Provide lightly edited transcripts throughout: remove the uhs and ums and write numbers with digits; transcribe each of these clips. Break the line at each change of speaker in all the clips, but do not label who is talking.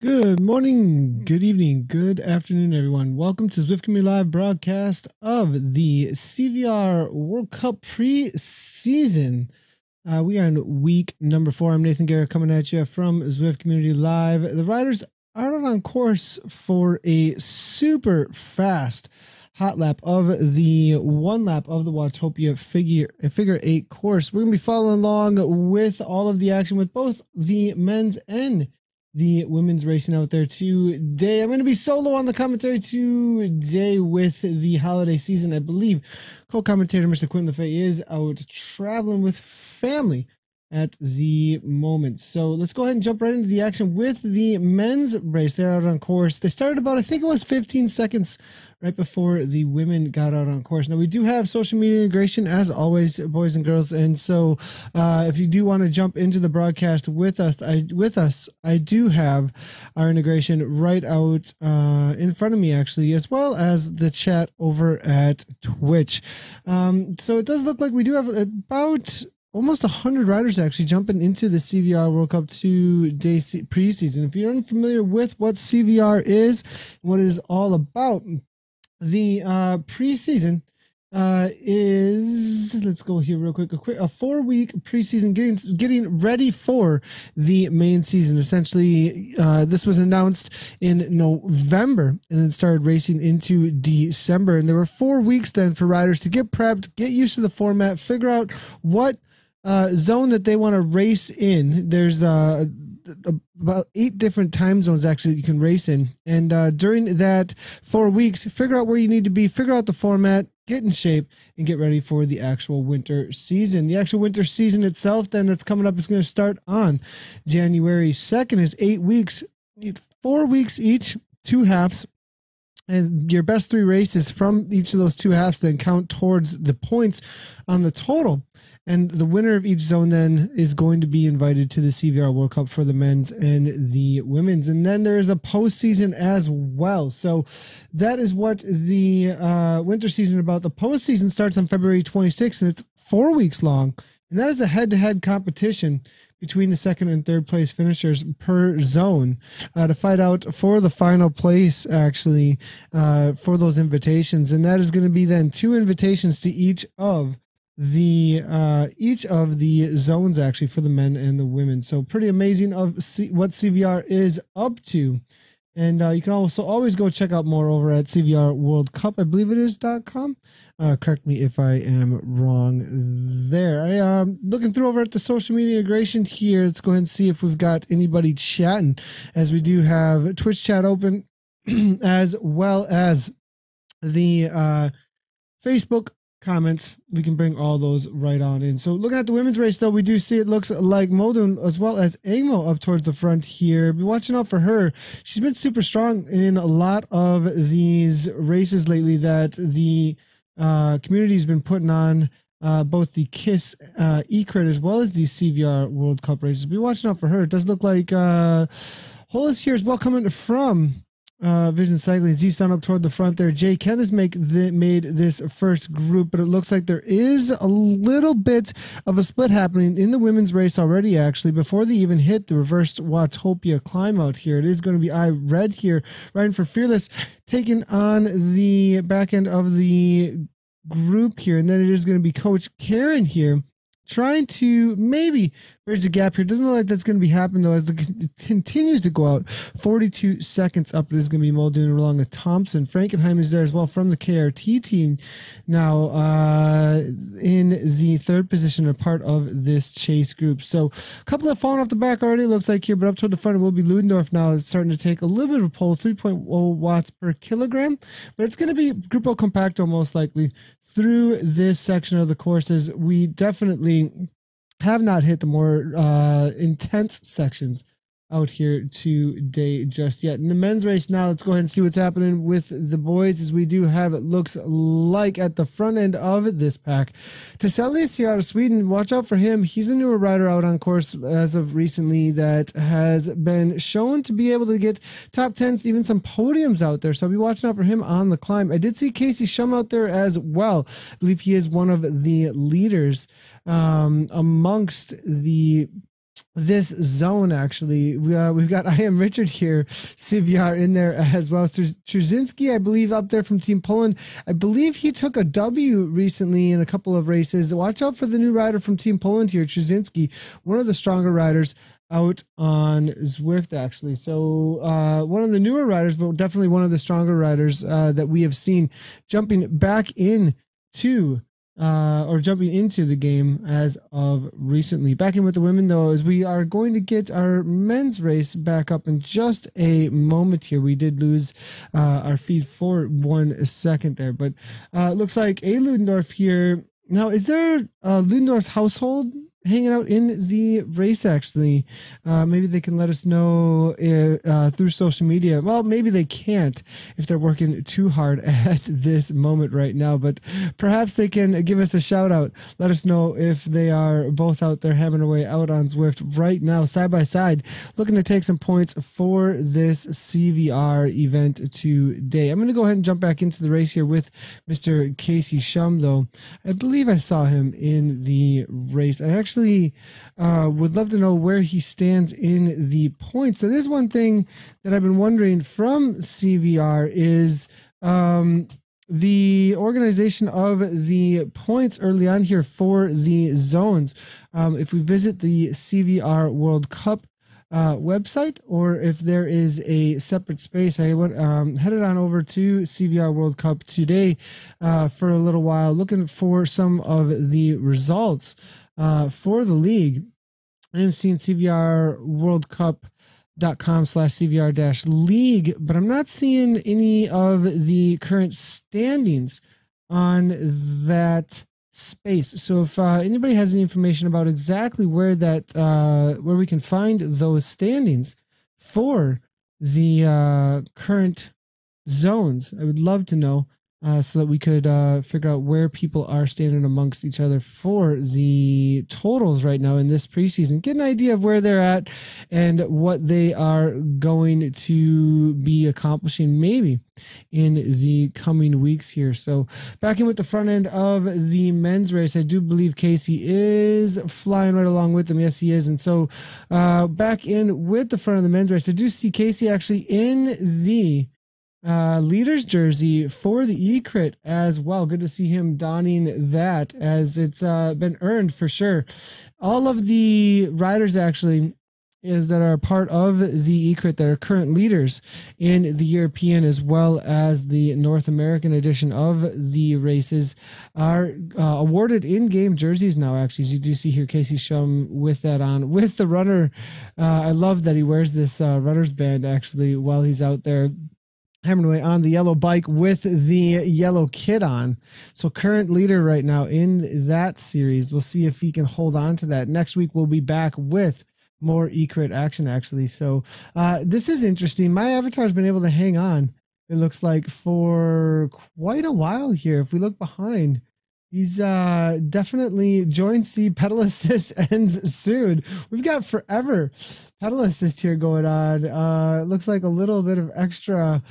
Good morning, good evening, good afternoon, everyone. Welcome to Zwift Community Live broadcast of the CVR World Cup preseason. We are in week number 4. I'm Nathan Garrett coming at you from Zwift Community Live. The riders are on course for a super fast hot lap of the one lap of the Watopia figure 8 course. We're going to be following along with all of the action with both the men's and the women's racing out there today. I'm going to be solo on the commentary today with the holiday season. I believe co-commentator Mr. Quinn LaFay is out traveling with family at the moment. So let's go ahead and jump right into the action with the men's race. They're out on course. They started about, I think it was 15 seconds right before the women got out on course. Now we do have social media integration as always, boys and girls. And so if you do want to jump into the broadcast with us, I do have our integration right out in front of me actually, as well as the chat over at Twitch. So it does look like we do have about almost 100 riders actually jumping into the CVR World Cup 2-day preseason. If you're unfamiliar with what CVR is, what it is all about, the preseason is, let's go here real quick, a 4-week preseason getting ready for the main season. Essentially, this was announced in November and then started racing into December. And there were 4 weeks then for riders to get prepped, get used to the format, figure out what zone that they want to race in. There's about 8 different time zones actually you can race in, and during that 4 weeks, figure out where you need to be, figure out the format, get in shape, and get ready for the actual winter season. The actual winter season itself then that's coming up is going to start on January 2nd. Is 8 weeks, 4 weeks each, 2 halves. And your best 3 races from each of those 2 halves then count towards the points on the total. And the winner of each zone then is going to be invited to the CVR World Cup for the men's and the women's. And then there is a postseason as well. So that is what the winter season is about. The postseason starts on February 26th, and it's 4 weeks long. And that is a head-to-head competition between the 2nd and 3rd place finishers per zone to fight out for the final place, actually, for those invitations. And that is going to be then 2 invitations to each of the zones actually for the men and the women. So pretty amazing of what CVR is up to. And you can also always go check out more over at CVR World Cup, I believe it is .com. Correct me if I am wrong there. I am looking through over at the social media integration here. Let's go ahead and see if we've got anybody chatting, as we do have Twitch chat open as well as the Facebook comments. We can bring all those right on in. So looking at the women's race, though, we do see it looks like Muldoon as well as Amo up towards the front here. Be watching out for her. She's been super strong in a lot of these races lately that the community has been putting on, both the KISS E-Crit as well as the CVR World Cup races. Be watching out for her. It does look like Hollis here as well coming from Vision Cycling. Z-Sun up toward the front there. Jay Ken has made this first group, but it looks like there is a little bit of a split happening in the women's race already, actually, before they even hit the reversed Watopia climb out here. It is going to be Red here, riding for Fearless, taking on the back end of the group here. And then it is going to be Coach Karen here, trying to maybe bridge the gap here. Doesn't look like that's going to be happening, though, as it continues to go out. 42 seconds up. It is going to be Muldoon along with Thompson. Frankenheim is there as well from the KRT team. Now in the 3rd position, a part of this chase group. So a couple have fallen off the back already, looks like here, but up toward the front it will be Ludendorff now. It's starting to take a little bit of a pull, 3.0 watts per kilogram. But it's going to be Grupo Compacto most likely through this section of the courses. We definitely have not hit the more intense sections out here today just yet. In the men's race now, let's go ahead and see what's happening with the boys, as we do have, it looks like at the front end of this pack, Teselius here out of Sweden. Watch out for him. He's a newer rider out on course as of recently that has been shown to be able to get top 10s, even some podiums out there. So I'll be watching out for him on the climb. I did see Casey Shum out there as well. I believe he is one of the leaders amongst the this zone. Actually, we've got I Am Richard here, CVR in there as well. Trzynski, I believe, up there from Team Poland. I believe he took a W recently in a couple of races. Watch out for the new rider from Team Poland here, Trzynski, one of the stronger riders out on Zwift, actually. So one of the newer riders, but definitely one of the stronger riders that we have seen jumping back into jumping into the game as of recently. Back in with the women, though, as we are going to get our men's race back up in just a moment here. We did lose our feed for 1 second there, but looks like a Ludendorff here. Now, is there a Ludendorff household hanging out in the race? Actually, maybe they can let us know through social media. Well, maybe they can't if they're working too hard at this moment right now, but perhaps they can give us a shout out. Let us know if they are both out there hammering away out on Zwift right now, side by side, looking to take some points for this CVR event today. I'm going to go ahead and jump back into the race here with Mr. Casey Shum, though. I believe I saw him in the race. I actually would love to know where he stands in the points. That is one thing that I've been wondering from CVR is the organization of the points early on here for the zones. If we visit the CVR World Cup website, or if there is a separate space, I went headed on over to CVR World Cup today for a little while, looking for some of the results for the league. I am seeing CVRWorldCup.com/CVR-league, but I'm not seeing any of the current standings on that space. So if anybody has any information about exactly where that where we can find those standings for the current zones, I would love to know, so that we could figure out where people are standing amongst each other for the totals right now in this preseason. Get an idea of where they're at and what they are going to be accomplishing maybe in the coming weeks here. So back in with the front end of the men's race, I do believe Casey is flying right along with them. Yes, he is. And so back in with the front of the men's race, I do see Casey actually in the leader's jersey for the E-Crit as well. Good to see him donning that, as it's been earned for sure. All of the riders actually that are part of the E-Crit that are current leaders in the European as well as the North American edition of the races are awarded in-game jerseys now, actually. As you do see here, Casey Shum with that on, with the runner. I love that he wears this runner's band actually while he's out there hammering away on the yellow bike with the yellow kit on. So current leader right now in that series. We'll see if he can hold on to that. Next week, we'll be back with more E-Crit action, actually. So this is interesting. My avatar's been able to hang on, it looks like, for quite a while here. If we look behind, he's definitely joins the pedal assist ends soon. We've got forever pedal assist here going on. It looks like a little bit of extra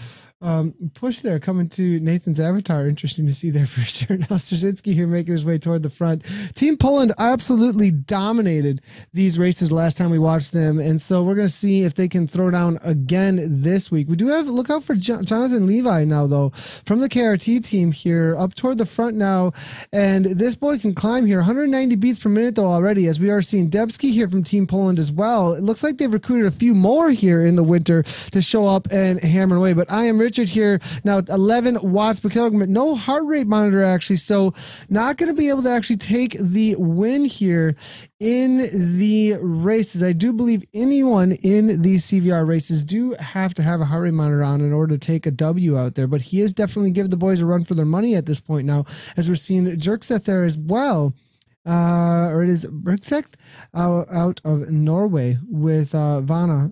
push there coming to Nathan's avatar. Interesting to see there for sure. Now Trzynski here making his way toward the front. Team Poland absolutely dominated these races last time we watched them, and so we're going to see if they can throw down again this week. We do have, look out for Jonathan Levi now, though, from the KRT team here, up toward the front now, and this boy can climb here. 190 beats per minute, though, already, as we are seeing Debski here from Team Poland as well. It looks like they've recruited a few more here in the winter to show up and hammer away, but I Am Richard here now at 11 watts per kilogram, no heart rate monitor actually, so not going to be able to actually take the win here in the races. I do believe anyone in these CVR races do have to have a heart rate monitor on in order to take a W out there, but he is definitely giving the boys a run for their money at this point now, as we're seeing Jerkseth there as well. Or it is Bergseth out of Norway with Vana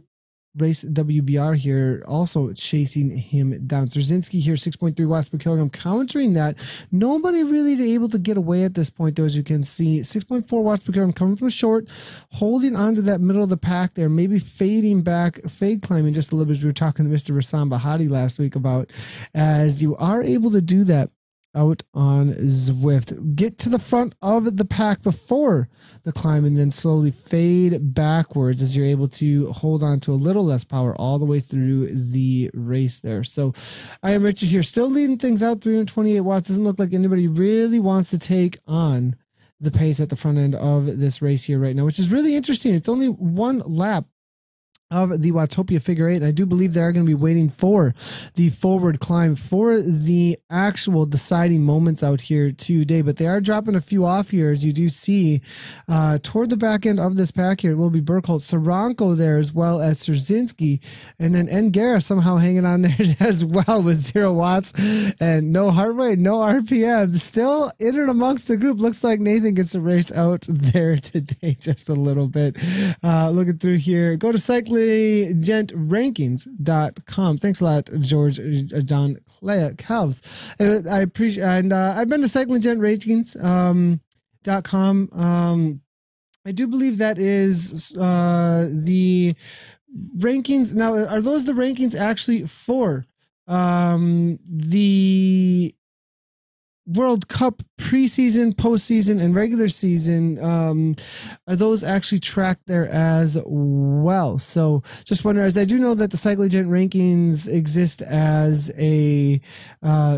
Race WBR here also chasing him down. Trzynski here, 6.3 watts per kilogram, countering that. Nobody really able to get away at this point, though, as you can see. 6.4 watts per kilogram coming from short, holding onto that middle of the pack there, maybe fading back, fade climbing just a little bit. We were talking to Mr. Rassam Bahati last week about, as you are able to do that out on Zwift. Get to the front of the pack before the climb and then slowly fade backwards as you're able to hold on to a little less power all the way through the race there. So I am Richard here, still leading things out, 328 watts. Doesn't look like anybody really wants to take on the pace at the front end of this race here right now, which is really interesting. It's only one lap of the Watopia figure 8. And I do believe they are going to be waiting for the forward climb for the actual deciding moments out here today, but they are dropping a few off here, as you do see toward the back end of this pack here. It will be Burkholdt, Soranko there, as well as Trzynski, and then Engara somehow hanging on there as well with 0 watts and no heart rate, no RPM, still in and amongst the group. Looks like Nathan gets a race out there today just a little bit. Looking through here, go to cyclinggentRankings.com. Thanks a lot, George Don Calves. I appreciate, and I've been to cyclinggentRankings.com. I do believe that is the rankings. Now, are those the rankings actually for the World Cup preseason, postseason, and regular season? Are those actually tracked there as well? So just wonder, as I do know that the Cycling Gent rankings exist as a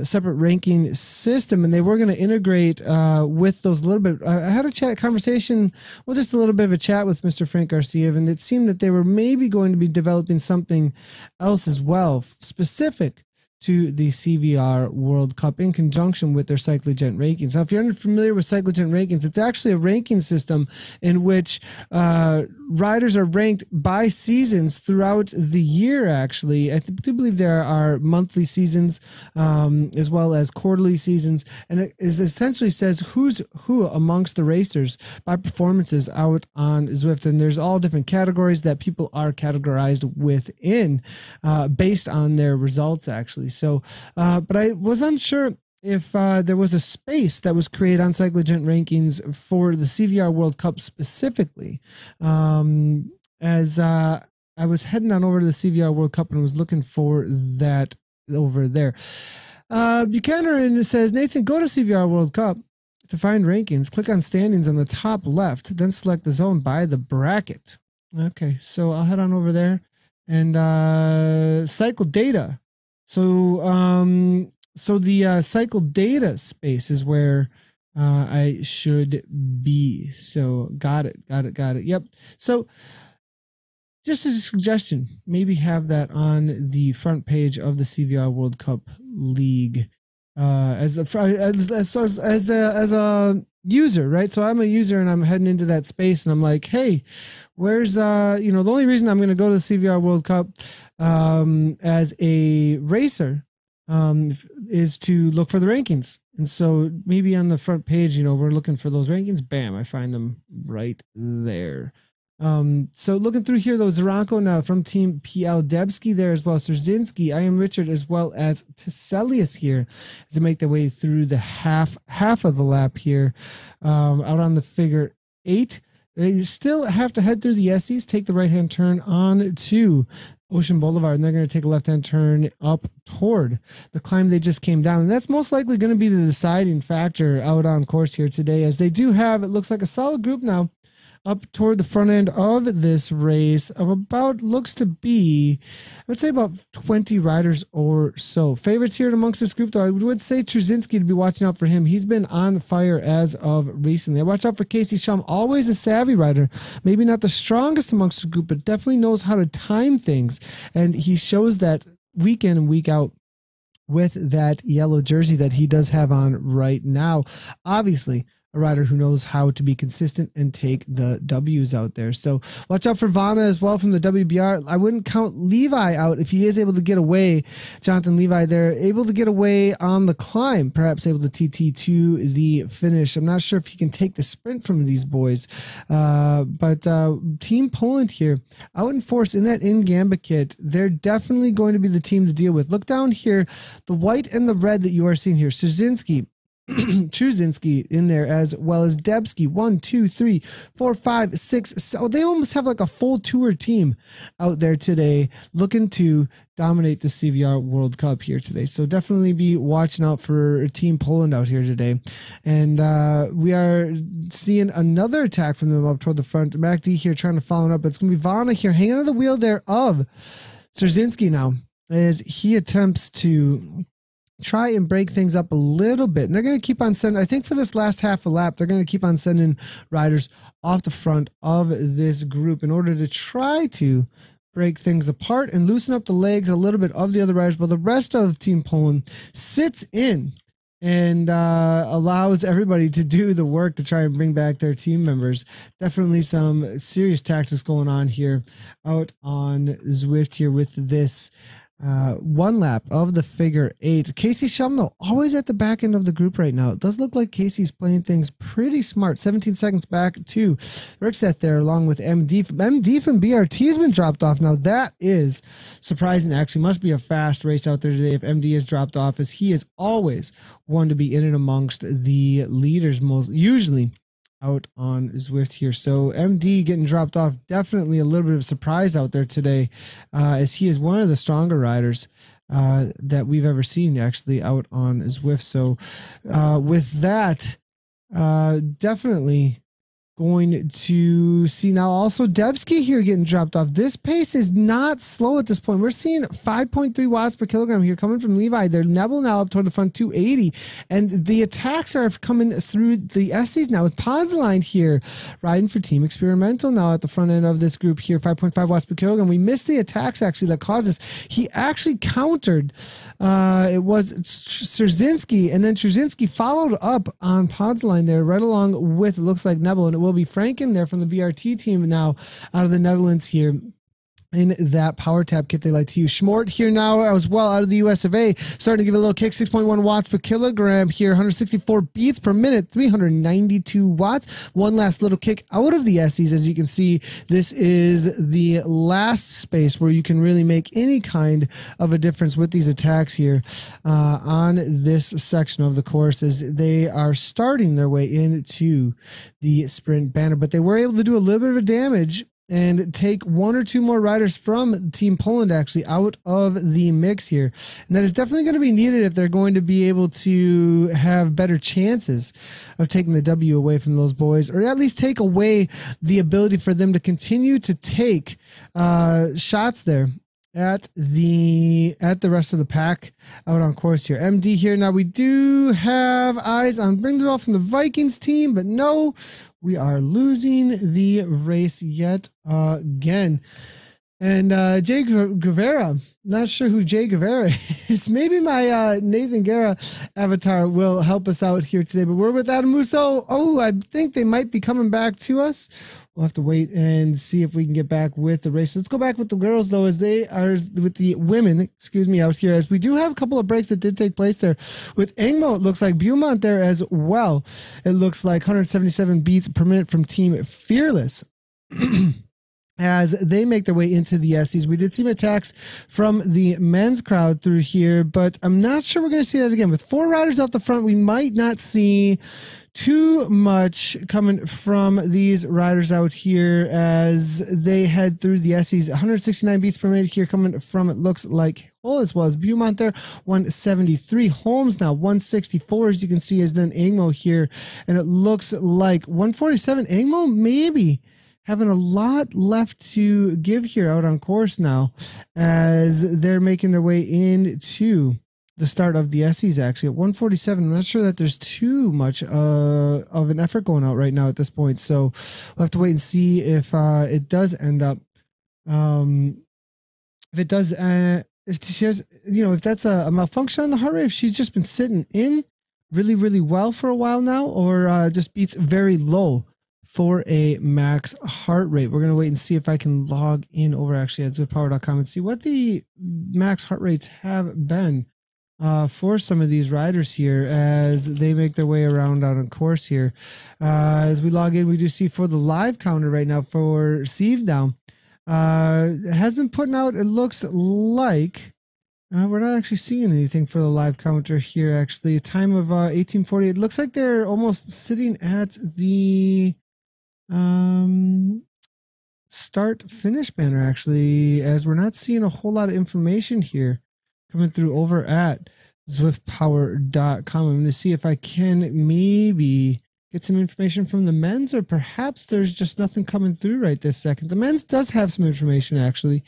separate ranking system, and they were going to integrate with those a little bit. I had a conversation, well, just a little bit of a chat with Mr. Frank Garcia, and it seemed that they were maybe going to be developing something else as well, specific to the CVR World Cup in conjunction with their CycleGent rankings. Now, if you're unfamiliar with CycleGent rankings, it's actually a ranking system in which riders are ranked by seasons throughout the year, actually. I do believe there are monthly seasons as well as quarterly seasons, and it essentially says who's who amongst the racers by performances out on Zwift. And there's all different categories that people are categorized within based on their results, actually. So, but I was unsure if there was a space that was created on CycleGent rankings for the CVR World Cup specifically. As I was heading on over to the CVR World Cup and was looking for that over there. Buchanan says, Nathan, go to CVR World Cup to find rankings. Click on standings on the top left, then select the zone by the bracket. Okay, so I'll head on over there and cycle data. So, so the cycle data space is where I should be. So got it. Yep. So just as a suggestion, maybe have that on the front page of the CVR World Cup League as a user, right? So I'm a user and I'm heading into that space and I'm like, hey, where's the only reason I'm going to go to the CVR World Cup as a racer is to look for the rankings. And so maybe on the front page, we're looking for those rankings. Bam, I find them right there. So looking through here, though, Zaranko now from Team PL, Debski there as well, Trzynski, I am Richard, as well as Teselius here as they make their way through the half of the lap here out on the figure 8. They still have to head through the SEs, take the right-hand turn on to Ocean Boulevard, and they're going to take a left-hand turn up toward the climb they just came down. And that's most likely going to be the deciding factor out on course here today, as they do have, it looks like, a solid group now up toward the front end of this race of about, looks to be, I would say about 20 riders or so. Favorites here amongst this group, though, I would say Trzynski to be watching out for him. He's been on fire as of recently. I watch out for Casey Shum, always a savvy rider. Maybe not the strongest amongst the group, but definitely knows how to time things. And he shows that week in and week out with that yellow jersey that he does have on right now. Obviously, a rider who knows how to be consistent and take the W's out there. So watch out for Vanna as well from the WBR. I wouldn't count Levi out if he is able to get away. Jonathan Levi there, able to get away on the climb, perhaps able to TT to the finish. I'm not sure if he can take the sprint from these boys. But Team Poland here, out in force in that in-Gamba kit, they're definitely going to be the team to deal with. Look down here, the white and the red that you are seeing here. Trzynski, Truzinski in there, as well as Debski. 1, 2, 3, 4, 5, 6. So they almost have like a full tour team out there today looking to dominate the CVR World Cup here today. So definitely be watching out for Team Poland out here today. And we are seeing another attack from them up toward the front. MacD here trying to follow up. It's going to be Vana here hanging on the wheel there of Trzynski now, as he attempts to try and break things up a little bit. And they're going to keep on sending, I think for this last half a lap, they're going to keep on sending riders off the front of this group in order to try to break things apart and loosen up the legs a little bit of the other riders, while the rest of Team Poland sits in and allows everybody to do the work to try and bring back their team members. Definitely some serious tactics going on here out on Zwift here with this one lap of the figure 8. Casey Shumno always at the back end of the group right now. It does look like Casey's playing things pretty smart. 17 seconds back to Rickset there, along with MD. MD from BRT has been dropped off. Now that is surprising. Actually, must be a fast race out there today if MD is dropped off, as he is always one to be in and amongst the leaders most usually out on Zwift here. So MD getting dropped off, definitely a little bit of a surprise out there today, as he is one of the stronger riders that we've ever seen actually out on Zwift. So with that, definitely going to see now also Debski here getting dropped off. This pace is not slow at this point. We're seeing 5.3 watts per kilogram here coming from Levi. They're Nebel now up toward the front 280, and the attacks are coming through the SCs now with Ponzline here riding for Team Experimental now at the front end of this group here. 5.5 watts per kilogram. We missed the attacks actually that caused this. He actually countered. It was Trzynski, and then Trzynski followed up on Ponzline there right along with, it looks like, Nebel, and it will be Franken there from the BRT team now out of the Netherlands here in that power tap kit they like to use. Schmort here now as well out of the US of A, starting to give it a little kick. 6.1 watts per kilogram here, 164 beats per minute, 392 watts. One last little kick out of the SEs. As you can see, this is the last space where you can really make any kind of a difference with these attacks here on this section of the course, as they are starting their way into the sprint banner. But they were able to do a little bit of damage and take one or two more riders from Team Poland actually out of the mix here. And that is definitely going to be needed if they're going to be able to have better chances of taking the W away from those boys, or at least take away the ability for them to continue to take shots there at the rest of the pack out on course here. MD here. Now we do have eyes on bringing it all from the Vikings team, but no, we are losing the race yet again. And Jay Guevara, not sure who Jay Guevara is. Maybe my Nathan Guerra avatar will help us out here today. But we're with Adam Musso. Oh, I think they might be coming back to us. We'll have to wait and see if we can get back with the race. Let's go back with the girls, though, as they are with the women, excuse me, out here. As we do have a couple of breaks that did take place there. With Engmo, it looks like Beaumont there as well. It looks like 177 beats per minute from Team Fearless. As they make their way into the SEs. We did see attacks from the men's crowd through here, but I'm not sure we're going to see that again. With 4 riders off the front, we might not see too much coming from these riders out here as they head through the SEs. 169 beats per minute here coming from, it looks like, Hull as well as Beaumont there. 173. Holmes now 164, as you can see, as then Engmo here. And it looks like 147. Engmo maybe having a lot left to give here out on course now, as they're making their way into the start of the SEs actually at 147. I'm not sure that there's too much of an effort going out right now at this point. So we'll have to wait and see if it does end up, if it does, if she has, you know, if that's a malfunction on the heart rate, if she's just been sitting in really, really well for a while now, or just beats very low for a max heart rate. We're going to wait and see if I can log in over actually at zwiftpower.com and see what the max heart rates have been for some of these riders here as they make their way around out on course here. As we log in, we do see for the live counter right now for Steve down, has been putting out, it looks like, We're not actually seeing anything for the live counter here, actually. A time of 1840. It looks like they're almost sitting at the start-finish banner, actually, as we're not seeing a whole lot of information here coming through over at zwiftpower.com. I'm going to see if I can maybe get some information from the men's, or perhaps there's just nothing coming through right this second. The men's does have some information, actually,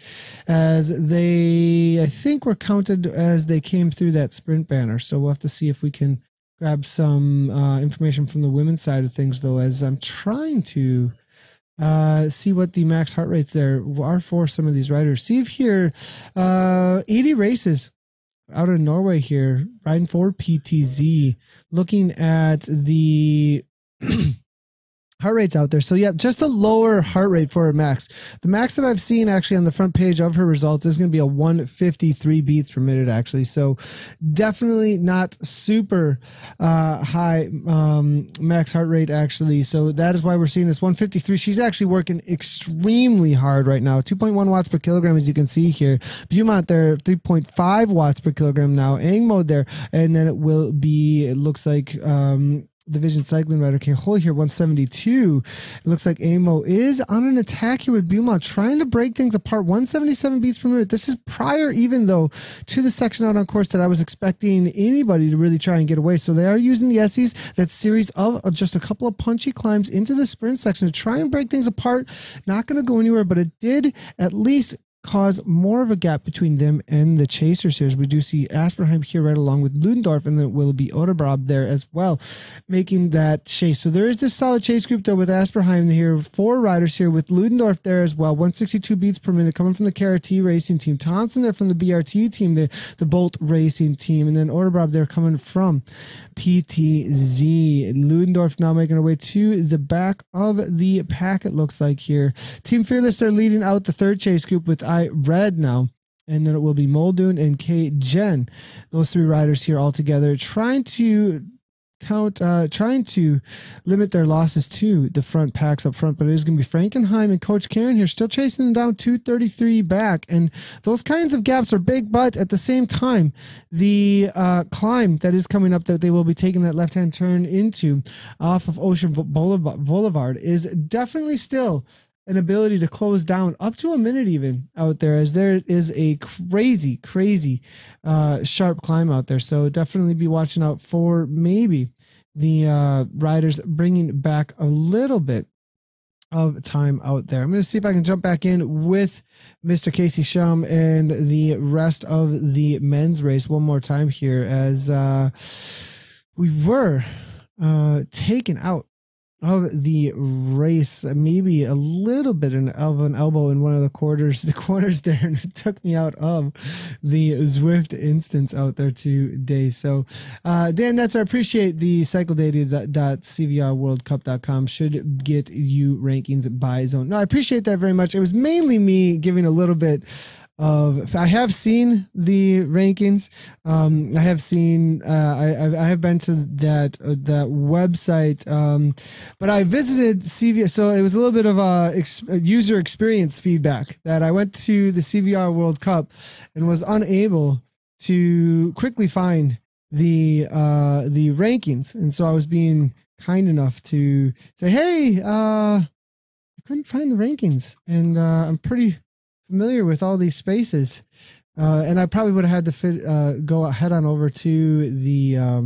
as they, I think, were counted as they came through that sprint banner. So we'll have to see if we can grab some information from the women's side of things, though, as I'm trying to see what the max heart rates there are for some of these riders. See if here, 80 races out of Norway here, riding for PTZ, looking at the heart rates out there. So yeah, just a lower heart rate for her max. The max that I've seen actually on the front page of her results is going to be a 153 beats per minute, actually. So definitely not super high max heart rate, actually. So that is why we're seeing this 153. She's actually working extremely hard right now. 2.1 watts per kilogram, as you can see here. Beaumont there, 3.5 watts per kilogram now. Angmo there, and then it will be, it looks like, Division Cycling Rider K-Hole here, 172. It looks like Amo is on an attack here with Beaumont, trying to break things apart. 177 beats per minute. This is prior, even though, to the section out on course that I was expecting anybody to really try and get away. So they are using the Essies, that series of just a couple of punchy climbs into the sprint section to try and break things apart. Not going to go anywhere, but it did at least cause more of a gap between them and the chasers here, as we do see Asperheim here right along with Ludendorff, and then it will be Odebrab there as well, making that chase. So there is this solid chase group though with Asperheim here, 4 riders here with Ludendorff there as well, 162 beats per minute coming from the KRT racing team, Thompson there from the BRT team, the Bolt racing team, and then Odebrab there coming from PTZ. Ludendorff now making her way to the back of the pack, it looks like here. Team Fearless, they're leading out the third chase group with Red now, and then it will be Muldoon and K Jen, those 3 riders here all together, trying to limit their losses to the front packs up front. But it is going to be Frankenheim and Coach Karen here still chasing them down, 233 back, and those kinds of gaps are big. But at the same time, the climb that is coming up that they will be taking that left-hand turn into off of Ocean Boulevard is definitely still an ability to close down up to a minute even out there, as there is a crazy sharp climb out there. So definitely be watching out for maybe the riders bringing back a little bit of time out there. I'm going to see if I can jump back in with Mr. Casey Shum and the rest of the men's race one more time here, as we were taken out of the race, maybe a little bit of an elbow in one of the corners there, and it took me out of the Zwift instance out there today. So Dan Netzer, I appreciate the cycledata.cvrworldcup.com should get you rankings by zone. No, I appreciate that very much. It was mainly me giving a little bit of, I have seen the rankings. I have seen, I have been to that website, but I visited CVR. So it was a little bit of a user experience feedback that I went to the CVR World Cup and was unable to quickly find the rankings. And so I was being kind enough to say, hey, I couldn't find the rankings, and I'm pretty familiar with all these spaces, and I probably would have had to go head on over to the a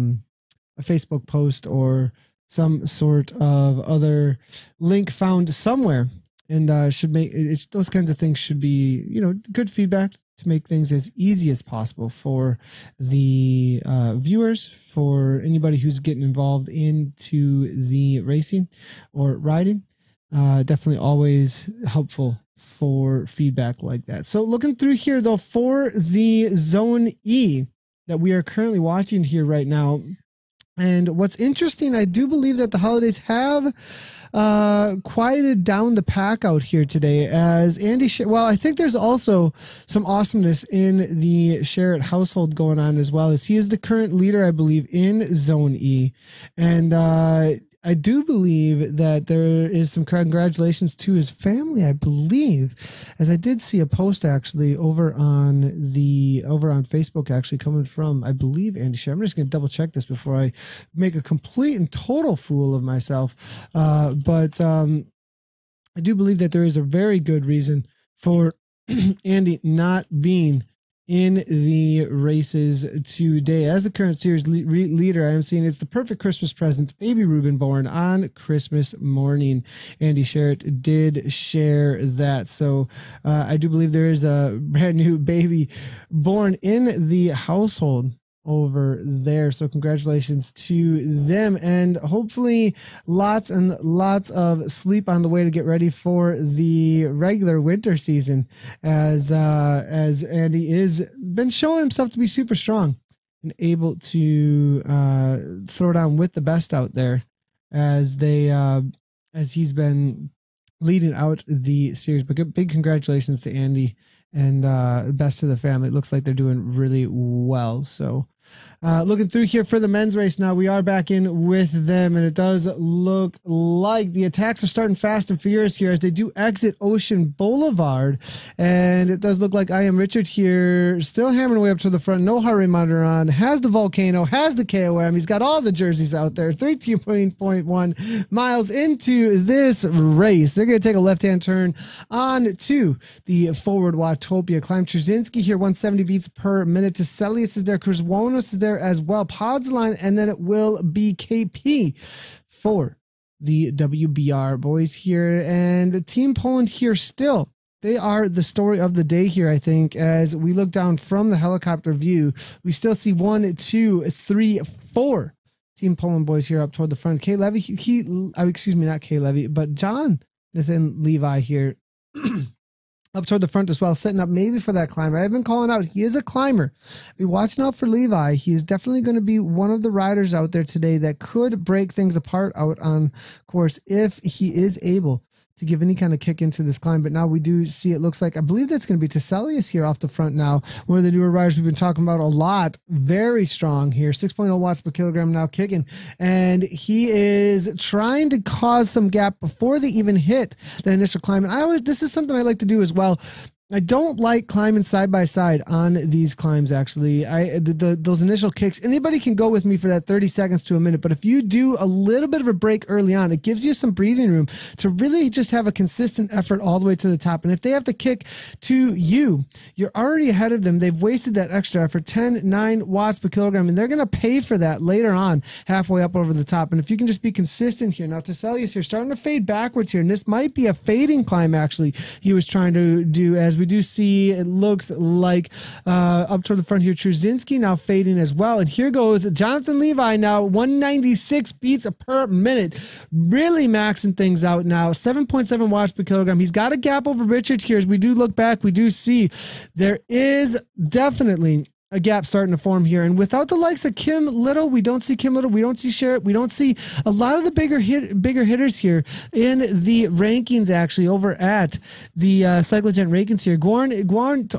Facebook post or some sort of other link found somewhere, and should make it, those kinds of things should be, you know, good feedback to make things as easy as possible for the viewers, for anybody who's getting involved into the racing or riding. Definitely always helpful for feedback like that. So looking through here though, for the Zone E that we are currently watching here right now, and what's interesting, I do believe that the holidays have quieted down the pack out here today, as Andy, well, I think there's also some awesomeness in the Sherritt household going on as well, as he is the current leader, I believe, in Zone E, and I I do believe that there is some congratulations to his family, I believe, as I did see a post actually over on Facebook actually coming from, I believe, Andy Scher. I'm just going to double check this before I make a complete and total fool of myself. But I do believe that there is a very good reason for Andy not being in the races today. As the current series leader, I am seeing it's the perfect Christmas present. Baby Ruben born on Christmas morning. Andy Sherritt did share that. So I do believe there is a brand new baby born in the household over there. So congratulations to them, and hopefully lots and lots of sleep on the way to get ready for the regular winter season, as Andy is been showing himself to be super strong and able to throw down with the best out there, as he's been leading out the series. But big congratulations to Andy, and best to the family. It looks like they're doing really well. So looking through here for the men's race now, we are back in with them, and it does look like the attacks are starting fast and furious here as they do exit Ocean Boulevard, and it does look like I Am Richard here still hammering away up to the front. No heart rate monitor on, has the Volcano, has the KOM, he's got all the jerseys out there. 13.1 miles into this race, they're going to take a left-hand turn on to the forward Watopia climb. Trzynski here, 170 beats per minute. Teselius is there, Krzywonos is there as well, Pods line, and then it will be KP for the WBR boys here. And Team Poland here still, they are the story of the day here, I think. As we look down from the helicopter view, we still see 1, 2, 3, 4 Team Poland boys here up toward the front. K Levy, excuse me, not K Levy, but Jonathan Levi here up toward the front as well, setting up maybe for that climber. I've been calling out, he is a climber. Be watching out for Levi. He is definitely going to be one of the riders out there today that could break things apart out on course if he is able to give any kind of kick into this climb. But now we do see, it looks like, I believe that's going to be Teselius here off the front now. One of the newer riders we've been talking about a lot. Very strong here. 6.0 watts per kilogram now kicking. And he is trying to cause some gap before they even hit the initial climb. And this is something I like to do as well. I don't like climbing side by side on these climbs, actually. Those initial kicks, anybody can go with me for that 30 seconds to a minute, but if you do a little bit of a break early on, it gives you some breathing room to really just have a consistent effort all the way to the top. And if they have to kick to you, you're already ahead of them. They've wasted that extra effort, 9 watts per kilogram, and they're going to pay for that later on, halfway up over the top. And if you can just be consistent here. Now, Teselius here starting to fade backwards here, and this might be a fading climb, actually, he was trying to do, as we do see, it looks like up toward the front here, Trzynski now fading as well. And here goes Jonathan Levi now, 196 beats per minute, really maxing things out now, 7.7 watts per kilogram. He's got a gap over Richard here. As we do look back, we do see there is definitely a gap starting to form here. And without the likes of Kim Little, we don't see Kim Little, we don't see Sherritt, we don't see a lot of the bigger hitters here in the rankings, actually, over at the Cyclogent rankings here.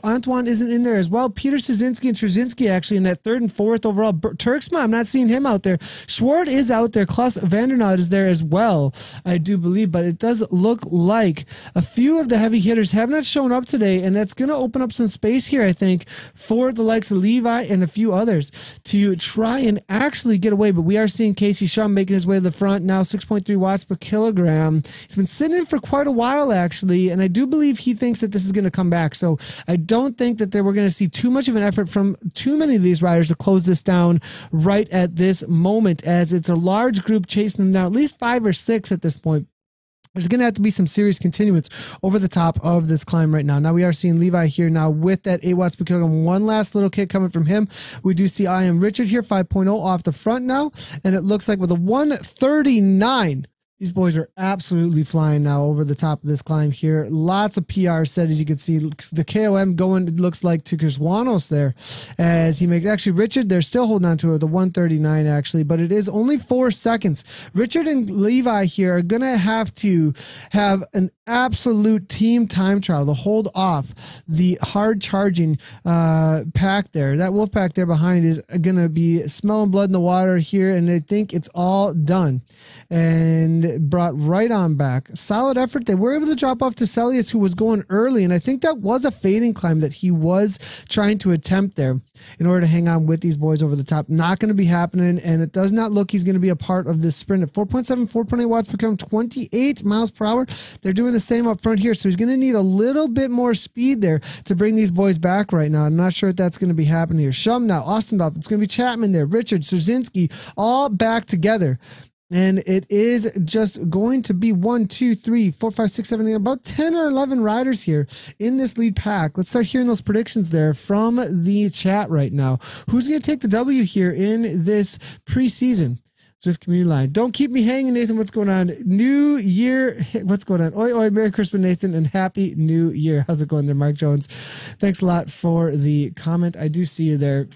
Antoine isn't in there as well. Peter Trzynski and Trzynski actually in that 3rd and 4th overall. Turksma, I'm not seeing him out there. Schwartz is out there. Klaus Vandernoot is there as well, I do believe, but it does look like a few of the heavy hitters have not shown up today, and that's going to open up some space here, I think, for the likes of Levi and a few others to try and actually get away. But we are seeing Casey Shum making his way to the front now, 6.3 watts per kilogram. He's been sitting in for quite a while, actually, and I do believe he thinks that this is going to come back. So I don't think that we're going to see too much of an effort from too many of these riders to close this down right at this moment, as it's a large group chasing them down, at least 5 or 6 at this point. There's going to have to be some serious continuance over the top of this climb right now. Now we are seeing Levi here now with that 8 watts per kilogram. One last little kick coming from him. We do see I Am Richard here, 5.0 off the front now. And it looks like with a 139 These boys are absolutely flying now over the top of this climb here. Lots of PR set, as you can see. The KOM going, it looks like, to Kerswanos there. As he makes, actually, Richard, they're still holding on to it, the 139 actually, but it is only 4 seconds. Richard and Levi here are going to have an absolute team time trial to hold off the hard charging pack there. That wolf pack there behind is going to be smelling blood in the water here, and I think it's all done. And brought right on back. Solid effort. They were able to drop off to Celius, who was going early, and I think that was a fading climb that he was trying to attempt there in order to hang on with these boys over the top. Not going to be happening, and it does not look he's going to be a part of this sprint at 4.7, 4.8 watts per kilometer, 28 miles per hour. They're doing the same up front here, so he's going to need a little bit more speed there to bring these boys back right now. I'm not sure if that's going to be happening here. Shum now, Ostendorf, it's going to be Chapman there, Richard, Szerzynski, all back together. And it is just going to be 1, 2, 3, 4, 5, 6, 7, 8, about 10 or 11 riders here in this lead pack. Let's start hearing those predictions there from the chat right now. Who's going to take the W here in this preseason Zwift community line? Don't keep me hanging, Nathan. What's going on? New Year. What's going on? Oi, oi, Merry Christmas, Nathan, and Happy New Year. How's it going there, Mark Jones? Thanks a lot for the comment. I do see you there.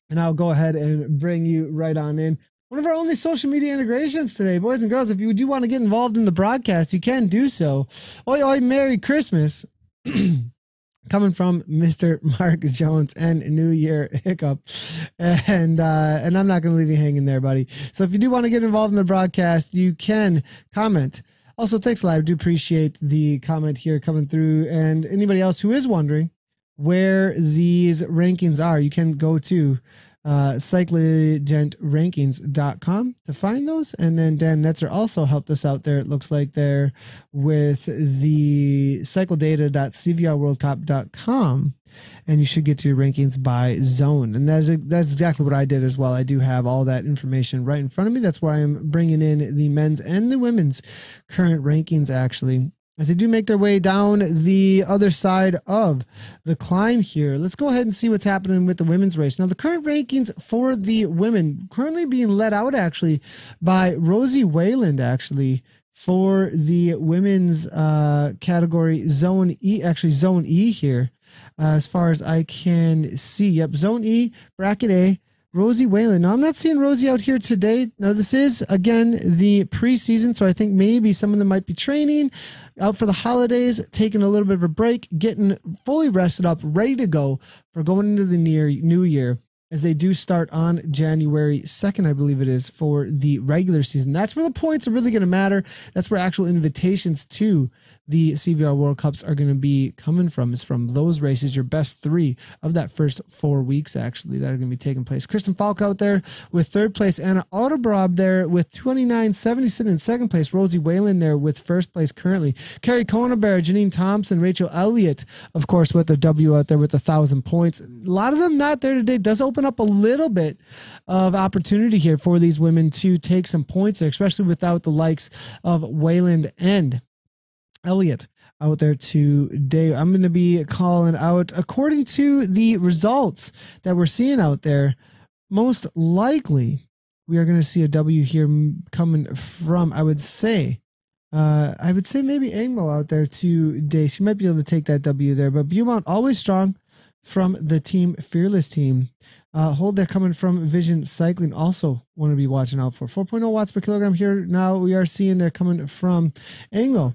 And I'll go ahead and bring you right on in. One of our only social media integrations today, boys and girls. If you do want to get involved in the broadcast, you can do so. Oi, oi, Merry Christmas. Coming from Mr. Mark Jones and New Year Hiccup. And I'm not going to leave you hanging there, buddy. So if you do want to get involved in the broadcast, you can comment. Also, thanks a lot. I do appreciate the comment here coming through. And anybody else who is wondering where these rankings are, you can go to cyclegentrankings.com to find those. And then Dan Netzer also helped us out there. It looks like they're with the cycledata.cvrworldcup.com, and you should get to your rankings by zone. And that's exactly what I did as well. I do have all that information right in front of me. That's why I'm bringing in the men's and the women's current rankings, actually, as they do make their way down the other side of the climb here. Let's go ahead and see what's happening with the women's race. Now, the current rankings for the women currently being led out actually by Rosie Wayland, actually, for the women's category Zone E, actually Zone E here, as far as I can see. Yep, Zone E, Bracket A, Rosie Wayland. Now, I'm not seeing Rosie out here today. Now, this is, again, the preseason, so I think maybe some of them might be training out for the holidays, taking a little bit of a break, getting fully rested up, ready to go for going into the new year, as they do start on January 2nd, I believe it is, for the regular season. That's where the points are really going to matter. That's where actual invitations to the CVR World Cups are going to be coming from, is from those races, your best 3 of that first 4 weeks, actually, that are going to be taking place. Kristen Falk out there with 3rd place, Anna Autobrob there with 29.70, sitting in 2nd place, Rosie Wayland there with 1st place currently, Carrie Conabear, Janine Thompson, Rachel Elliott, of course, with the W out there with 1,000 points. A lot of them not there today. Does open up a little bit of opportunity here for these women to take some points there, especially without the likes of Wayland and Elliott out there today. I'm going to be calling out, according to the results that we're seeing out there, most likely we are going to see a W here coming from, I would say maybe Angmo out there today. She might be able to take that W there, but Beaumont always strong from the Team Fearless team. Hold there coming from Vision Cycling, also want to be watching out for. 4.0 watts per kilogram here. Now we are seeing they're coming from Anglo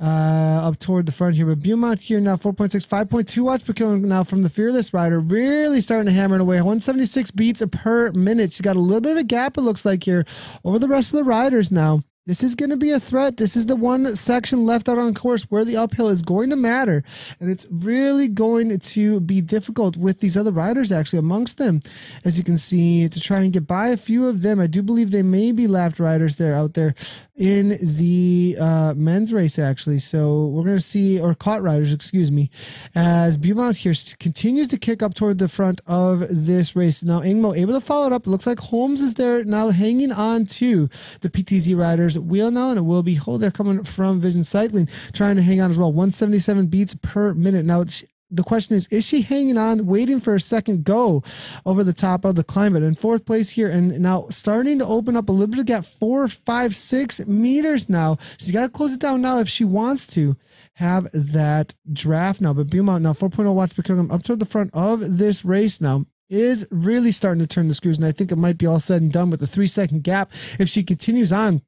up toward the front here, but Beaumont here now 4.6, 5.2 watts per kilogram now from the Fearless rider, really starting to hammer it away. 176 beats per minute. She's got a little bit of a gap, it looks like, here over the rest of the riders now. This is going to be a threat. This is the one section left out on course where the uphill is going to matter. And it's really going to be difficult with these other riders, actually, amongst them, as you can see, to try and get by a few of them. I do believe they may be lapped riders there out there in the men's race, actually. So we're going to see, or caught riders, excuse me, as Beaumont here continues to kick up toward the front of this race. Now, Ingmo able to follow it up. It looks like Holmes is there now hanging on to the PTZ riders wheel now, and it will be Hold there coming from Vision Cycling, trying to hang on as well. 177 beats per minute. Now, the question is she hanging on, waiting for a second go over the top of the climb? But in fourth place here, and now starting to open up a little bit of gap, 4, 5, 6 meters now. She's got to close it down now if she wants to have that draft now. But Beaumont now 4.0 watts per kilogram up toward the front of this race now is really starting to turn the screws. And I think it might be all said and done with a 3-second gap if she continues on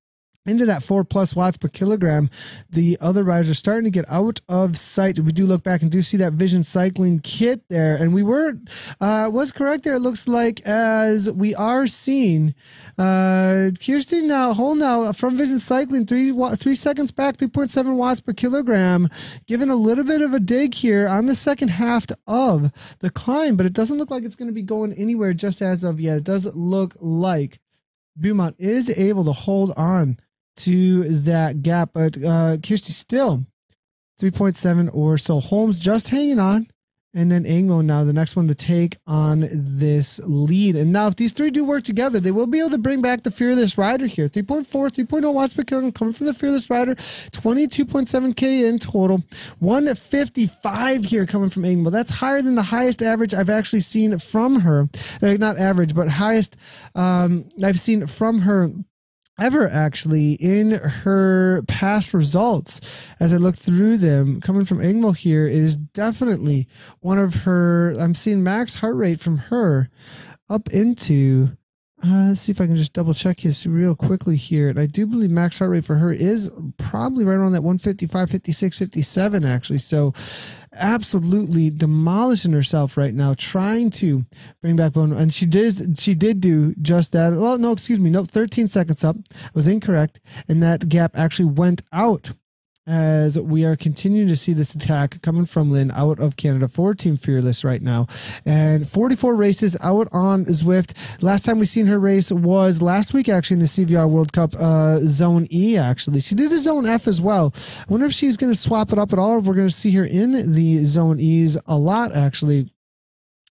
into that 4+ watts per kilogram. The other riders are starting to get out of sight. We do look back and do see that Vision Cycling kit there, and we was correct there. It looks like, as we are seeing Kirsty now from Vision Cycling, 3 seconds back, 3.7 watts per kilogram, giving a little bit of a dig here on the second half of the climb, but it doesn't look like it's going to be going anywhere just as of yet. It doesn't look like Beaumont is able to hold on to that gap, but Kirsty still 3.7 or so. Holmes just hanging on, and then Anglo now the next one to take on this lead. And now if these three do work together, they will be able to bring back the Fearless Rider here. 3.0 watts per kilogram coming from the Fearless Rider, 22.7K in total, 155 here coming from Anglo. That's higher than the highest average I've actually seen from her. Not average, but highest I've seen from her ever, actually, in her past results. As I look through them, coming from Anglo here, it is definitely one of her. I'm seeing max heart rate from her up into, let's see if I can just double check this real quickly here. And I do believe max heart rate for her is probably right around that 155, 56, 57, actually. So absolutely demolishing herself right now, trying to bring back bone. And she did do just that. Well, no, excuse me. No, 13 seconds up. I was incorrect. And that gap actually went out as we are continuing to see this attack coming from Lynn out of Canada for Team Fearless right now. And 44 races out on Zwift. Last time we seen her race was last week, actually, in the CVR World Cup Zone E, actually. She did a Zone F as well. I wonder if she's going to swap it up at all, or if we're going to see her in the Zone E's a lot, actually.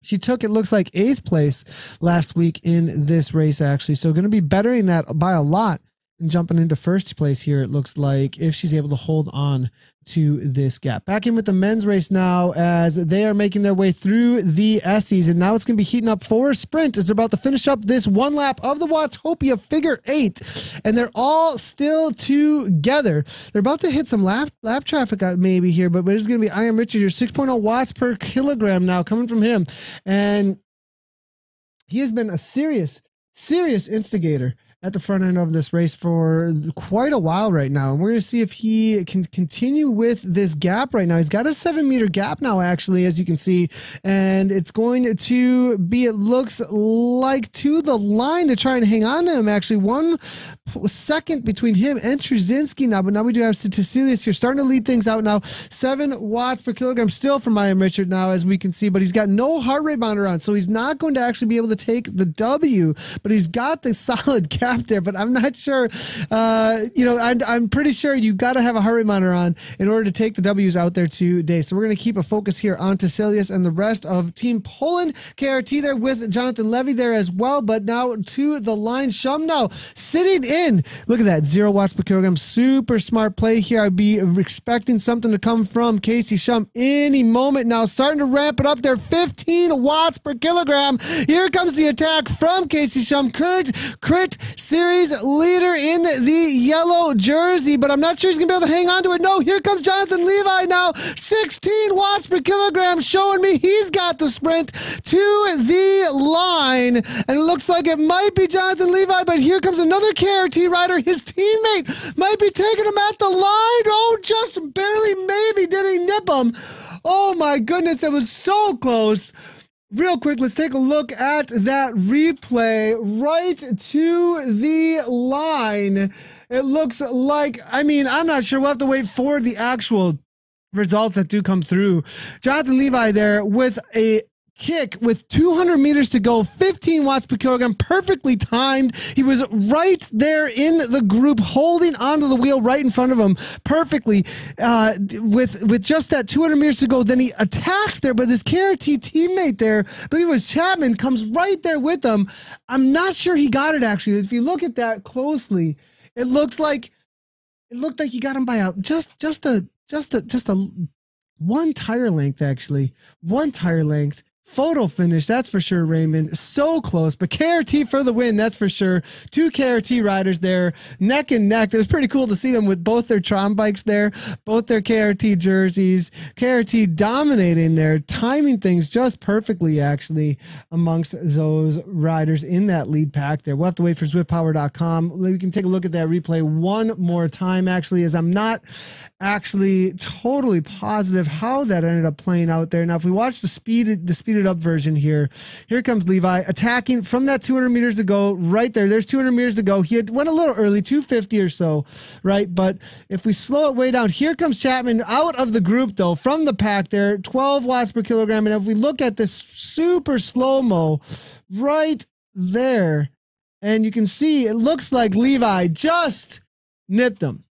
She took, it looks like, 8th place last week in this race, actually. So going to be bettering that by a lot and jumping into first place here, it looks like, if she's able to hold on to this gap. Back in with the men's race now, as they are making their way through the Essies, and now it's going to be heating up for a sprint as they're about to finish up this one lap of the Watopia Figure 8, and they're all still together. They're about to hit some lap traffic maybe here, but it's going to be I Am Richard here, 6.0 watts per kilogram now coming from him, and he has been a serious instigator at the front end of this race for quite a while right now. And we're going to see if he can continue with this gap right now. He's got a 7-meter gap now, actually, as you can see. And it's going to be, it looks like, to the line to try and hang on to him, actually. 1 second between him and Trzynski now. But now we do have Cecilius here starting to lead things out now. 7 watts per kilogram still from I Am Richard now, as we can see. But he's got no heart rate monitor on, so he's not going to actually be able to take the W. But he's got the solid gap there, but I'm not sure. I'm pretty sure you've got to have a heart rate monitor on in order to take the W's out there today. So we're going to keep a focus here on Cecilius and the rest of Team Poland. KRT there with Jonathan Levy there as well, but now to the line. Shum now sitting in. Look at that, 0 watts per kilogram. Super smart play here. I'd be expecting something to come from Casey Shum any moment now. Starting to ramp it up there, 15 watts per kilogram. Here comes the attack from Casey Shum. Crit Series leader in the yellow jersey, but I'm not sure he's going to be able to hang on to it. No, here comes Jonathan Levi now. 16 watts per kilogram, showing me he's got the sprint to the line. And it looks like it might be Jonathan Levi, but here comes another KRT rider. His teammate might be taking him at the line. Oh, just barely, maybe did he nip him? Oh my goodness, it was so close. Real quick, let's take a look at that replay right to the line. It looks like, I'm not sure. We'll have to wait for the actual results that do come through. Jonathan Levi there with a kick with 200 meters to go, 15 watts per kilogram, perfectly timed. He was right there in the group, holding onto the wheel right in front of him perfectly. With just that 200 meters to go, then he attacks there, but his KRT teammate there, I believe it was Chapman, comes right there with him. I'm not sure he got it, actually. If you look at that closely, it looked like he got him by just a one tire length, actually. One tire length. Photo finish, that's for sure, Raymond. So close, but KRT for the win, that's for sure. Two KRT riders there, neck and neck. It was pretty cool to see them with both their Tron bikes there, both their KRT jerseys. KRT dominating there, timing things just perfectly, actually, amongst those riders in that lead pack there. We'll have to wait for ZwiftPower.com. We can take a look at that replay one more time, actually, as I'm not actually totally positive how that ended up playing out there. Now, if we watch the speeded up version here comes Levi attacking from that 200 meters to go right there. There's 200 meters to go. He had went a little early, 250 or so, right? But if we slow it way down, here comes Chapman out of the group though, from the pack there, 12 watts per kilogram. And if we look at this super slow-mo right there, and you can see it looks like Levi just nipped him.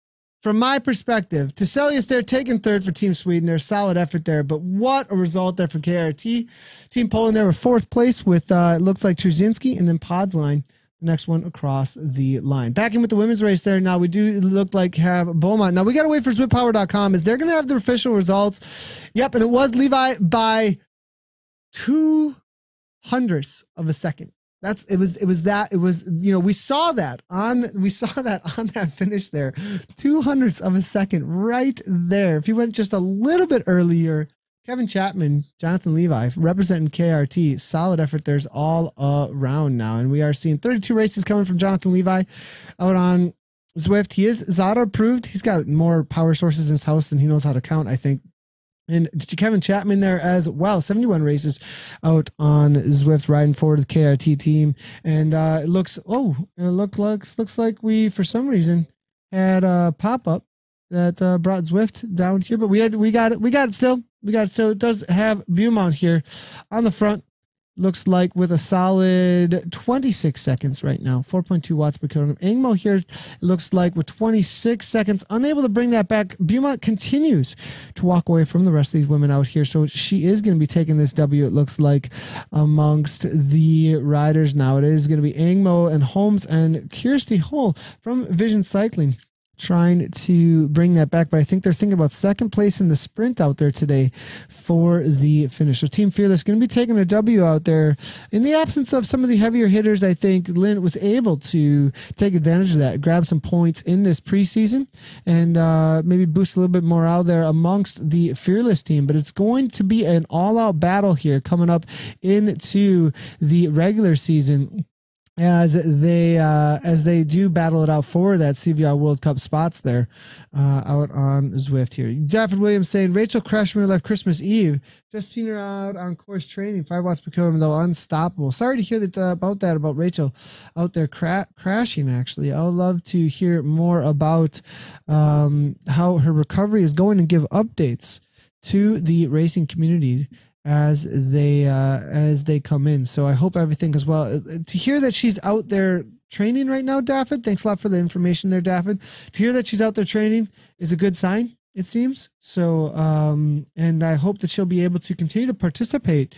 From my perspective, Teselius there taking third for Team Sweden. There's solid effort there, but what a result there for KRT. Team Poland there were fourth place with, it looks like Trzynski and then Podsline, the next one across the line. Back in with the women's race there. Now we do look like have Beaumont. Now we got to wait for ZwiftPower.com. Is they're going to have the official results. Yep, and it was Levi by 0.02 of a second. We saw that on that finish there. 0.02 of a second right there. If he went just a little bit earlier, Kevin Chapman, Jonathan Levi representing KRT, solid effort. There's all around now. And we are seeing 32 races coming from Jonathan Levi out on Zwift. He is Zada approved. He's got more power sources in his house than he knows how to count, I think. And Kevin Chapman there as well. 71 races out on Zwift riding for the KRT team. And it looks like we, for some reason, had a pop-up that brought Zwift down here. But we got it still. It does have Beaumont here on the front. Looks like with a solid 26 seconds right now, 4.2 watts per kilogram. Angmo here, it looks like with 26 seconds, unable to bring that back. Beaumont continues to walk away from the rest of these women out here. So she is going to be taking this W, it looks like, amongst the riders now. It is going to be Angmo and Holmes and Kirsty Hull from Vision Cycling trying to bring that back, but I think they're thinking about second place in the sprint out there today for the finish. So Team Fearless going to be taking a W out there. In the absence of some of the heavier hitters, I think Lynn was able to take advantage of that, grab some points in this preseason, and maybe boost a little bit more out there amongst the Fearless team. But it's going to be an all-out battle here coming up into the regular season, as they do battle it out for that CVR World Cup spots there out on Zwift here. David Williams saying Rachel Crashmere left Christmas Eve. Just seen her out on course training. 5 watts per kilogram though, unstoppable. Sorry to hear that about Rachel out there crashing. Actually, I would love to hear more about how her recovery is going and give updates to the racing community as they come in. So I hope everything goes well. To hear that she's out there training right now, Daffod, thanks a lot for the information there, Daffod. To hear that she's out there training is a good sign, it seems. So, and I hope that she'll be able to continue to participate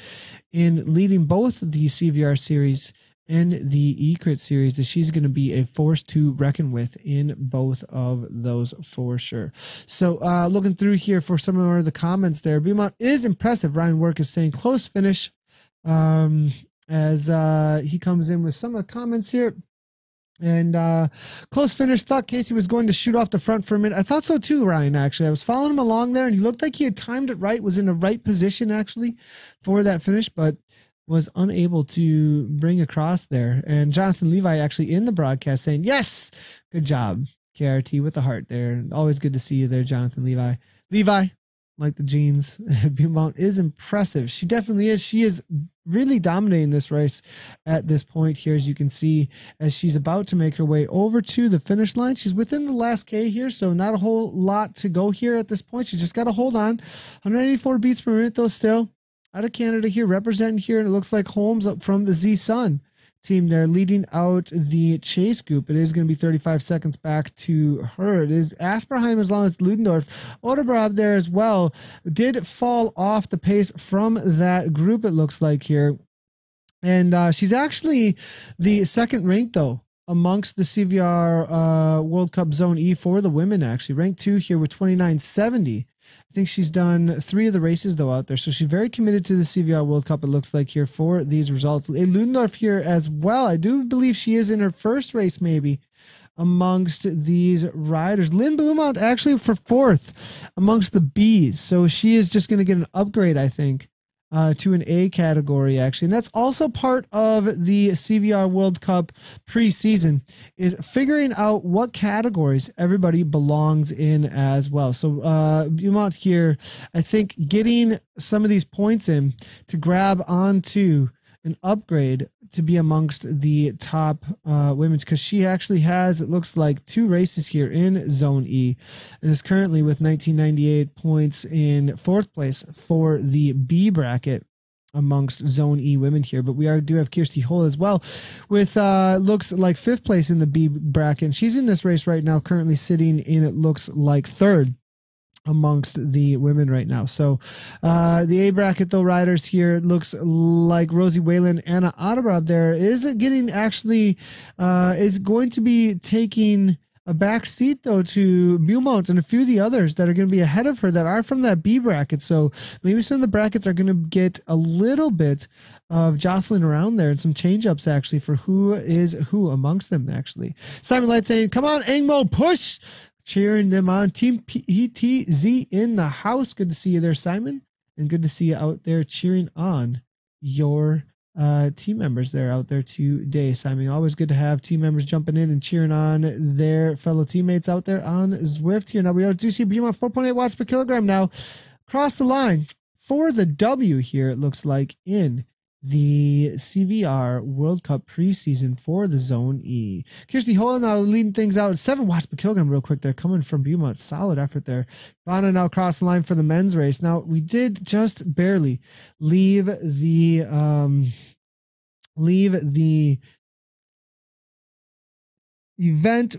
in leading both the CVR series and the eCrit series, that she's going to be a force to reckon with in both of those for sure. So looking through here for some of the comments there, Beaumont is impressive. Ryan Work is saying close finish as he comes in with some of the comments here. And close finish. Thought Casey was going to shoot off the front for a minute. I thought so too, Ryan, actually. I was following him along there, and he looked like he had timed it right, was in the right position, actually, for that finish, but was unable to bring across there. And Jonathan Levi actually in the broadcast saying, yes, good job, KRT, with the heart there. Always good to see you there, Jonathan Levi. Levi, like the jeans. Beaumont is impressive. She definitely is. She is really dominating this race at this point here, as you can see, as she's about to make her way over to the finish line. She's within the last K here, so not a whole lot to go here at this point. She just got to hold on. 184 beats per minute, though, still. Out of Canada here, representing here, and it looks like Holmes up from the Z-Sun team there, leading out the chase group. It is going to be 35 seconds back to her. It is Asperheim as long as Ludendorff. Odebrab there as well did fall off the pace from that group, it looks like here. And she's actually the second ranked, though, amongst the CVR World Cup Zone E for the women, actually. Ranked 2 here with 29.70. I think she's done 3 of the races though out there. So she's very committed to the CVR World Cup, it looks like here, for these results. A Ludendorff here as well. I do believe she is in her first race maybe amongst these riders. Lynn Beaumont actually for 4th amongst the Bs. So she is just going to get an upgrade, I think, to an A category actually. And that's also part of the CVR World Cup preseason, is figuring out what categories everybody belongs in as well. So Beaumont here, I think getting some of these points in to grab onto an upgrade to be amongst the top women, because she actually has, it looks like, 2 races here in Zone E and is currently with 1998 points in 4th place for the B bracket amongst Zone E women here. But we do have Kirsty Hull as well with looks like 5th place in the B bracket, and she's in this race right now, currently sitting in, it looks like, 3rd amongst the women right now. So the A bracket though riders here, it looks like Rosie Whalen, Anna Ottebrod there is getting actually is going to be taking a back seat though to Beaumont and a few of the others that are going to be ahead of her that are from that B bracket. So maybe some of the brackets are going to get a little bit of jostling around there and some change ups actually for who is who amongst them actually. Simon Light saying, come on Angmo, push, cheering them on. Team PTZ in the house. Good to see you there, Simon. And good to see you out there cheering on your team members there out there today, Simon. Always good to have team members jumping in and cheering on their fellow teammates out there on Zwift here. Now we do see Beaumont 4.8 watts per kilogram now. Cross the line for the W here, it looks like, in the CVR World Cup preseason for the Zone E. Kirsty Hull now leading things out 7 watts per kilogram real quick there, coming from Beaumont. Solid effort there. Vanna now cross the line for the men's race. Now we did just barely leave the event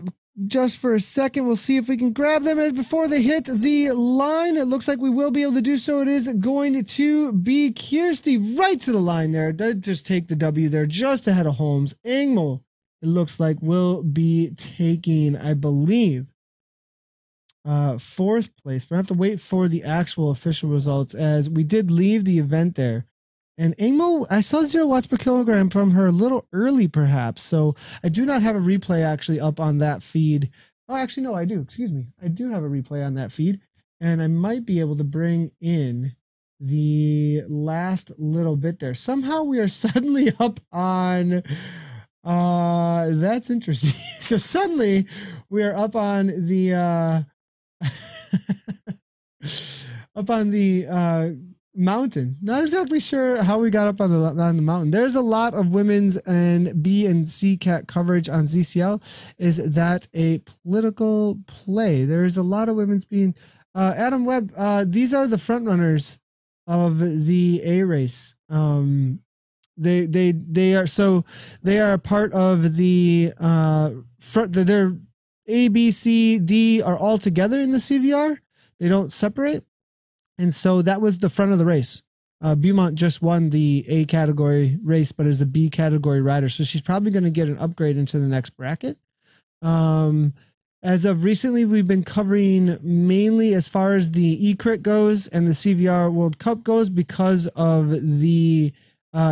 just for a second. We'll see if we can grab them before they hit the line. It looks like we will be able to do so. It is going to be Kirsty right to the line there. Did just take the W there just ahead of Holmes. Engel, it looks like, will be taking, I believe, 4th place. But I have to wait for the actual official results as we did leave the event there. And Amo, I saw 0 watts per kilogram from her a little early, perhaps. So I do not have a replay actually up on that feed. Oh, actually, no, I do. Excuse me. I do have a replay on that feed. And I might be able to bring in the last little bit there. Somehow we are suddenly up on... that's interesting. So suddenly we are up on the... up on the... mountain. Not exactly sure how we got up on the mountain. There's a lot of women's and B and C cat coverage on ZCL. Is that a political play? There's a lot of women's being Adam Webb. These are the front runners of the A race. They are part of the front. They're A, B, C, D are all together in the CVR. They don't separate. And so that was the front of the race. Beaumont just won the A category race, but is a B category rider. So she's probably going to get an upgrade into the next bracket. As of recently, we've been covering mainly as far as the E-Crit goes and the CVR World Cup goes because of the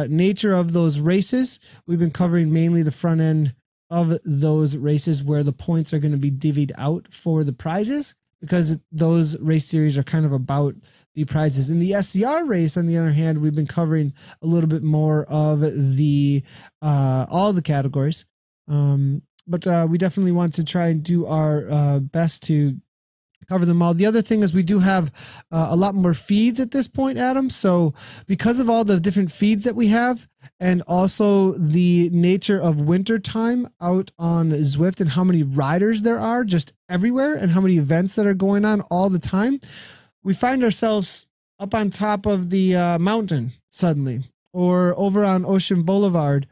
nature of those races. We've been covering mainly the front end of those races where the points are going to be divvied out for the prizes, because those race series are kind of about the prizes. In the SCR race, on the other hand, we've been covering a little bit more of the all the categories. But we definitely want to try and do our best to cover them all. The other thing is we do have a lot more feeds at this point, Adam. So because of all the different feeds that we have, and also the nature of winter time out on Zwift and how many riders there are just everywhere and how many events that are going on all the time, we find ourselves up on top of the mountain suddenly, or over on Ocean Boulevard